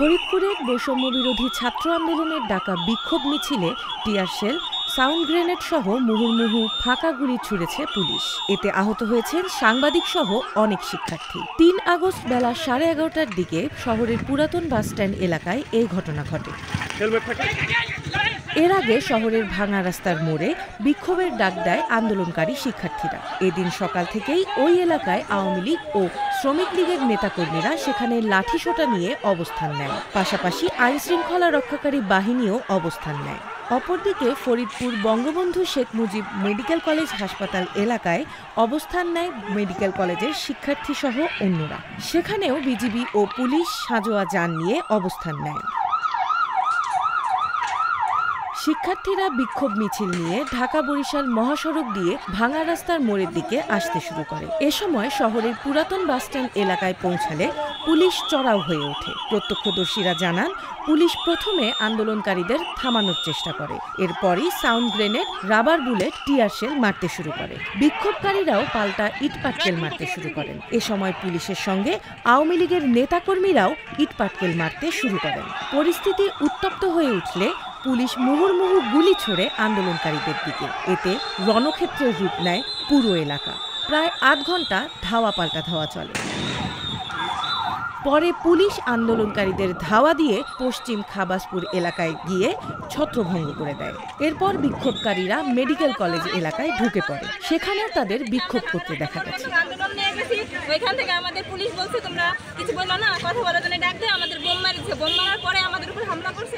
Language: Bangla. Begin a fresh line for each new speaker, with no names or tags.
ফরিদপুরের বৈষম্য বিরোধী ছাত্র আন্দোলনের ডাকা বিক্ষোভ মিছিলে টিয়ারশেল, সাউন্ড গ্রেনেড সহ মুহুর্মুহু ফাঁকা গুলি ছুড়েছে পুলিশ। এতে আহত হয়েছেন সাংবাদিক সহ অনেক শিক্ষার্থী। ৩ আগস্ট বেলা 11:30টার দিকে শহরের পুরাতন বাসস্ট্যান্ড এলাকায় এই ঘটনা ঘটে। এর আগে শহরের ভাঙা রাস্তার মোড়ে বিক্ষোভের ডাক দেয় আন্দোলনকারী শিক্ষার্থীরা। এদিন সকাল থেকেই ওই এলাকায় আওয়ামী লীগ ও শ্রমিক লীগের নেতাকর্মীরা সেখানে লাঠিসোঁটা নিয়ে অবস্থান নেয়। পাশাপাশি আইনশৃঙ্খলা রক্ষাকারী বাহিনীও অবস্থান নেয়। অপরদিকে ফরিদপুর বঙ্গবন্ধু শেখ মুজিব মেডিকেল কলেজ হাসপাতাল এলাকায় অবস্থান নেয় মেডিকেল কলেজের শিক্ষার্থীসহ অন্যরা। সেখানেও বিজিবি ও পুলিশ সাঁজোয়া যান নিয়ে অবস্থান নেয়। শিক্ষার্থীরা বিক্ষোভ মিছিল নিয়ে ঢাকা-বরিশাল মহাসড়ক দিয়ে ভাঙা রাস্তার মোড়ের দিকে আসতে শুরু করে। এ সময় শহরের পুরাতন বাসস্ট্যান্ড এলাকায় পৌঁছালে পুলিশ চড়াও হয়ে ওঠে। প্রত্যক্ষদর্শীরা জানান, পুলিশ প্রথমে আন্দোলনকারীদের থামানোর চেষ্টা করে। এরপরই sound grenade, rubber bullet, tear shell মারতে শুরু করে। বিক্ষোভকারীরাও পাল্টা ইটপাটকেল মারতে শুরু করেন। এ সময় পুলিশের সঙ্গে আওয়ামী লীগের নেতাকর্মীরাও ইটপাটকেল মারতে শুরু করেন। পরিস্থিতি উত্তপ্ত হয়ে উঠলে পুলিশ মুহুর্মুহু গুলি ছোড়ে আন্দোলনকারীদের দিকে। এতে রণক্ষেত্রের রূপ নেয় পুরো এলাকা। প্রায় আধ ঘন্টা ধাওয়া পাল্টা ধাওয়া চলে। পরে পুলিশ আন্দোলনকারীদের ধাওয়া দিয়ে পশ্চিম খাবাসপুর এলাকায় গিয়ে ছত্রভঙ্গ করে দেয়। এরপর বিক্ষোভকারীরা মেডিকেল কলেজ এলাকায় ঢুকে পড়ে। সেখানেও তাদের বিক্ষোভ করতে দেখা গেছে।
ওইখান থেকে আমাদের পুলিশ বলছে, তোমরা কিছু বলো না, কথা বলার জন্য ডাক দেয়। আমাদের বোম মারছে, বোম মারার পরে আমাদের উপর হামলা করছে।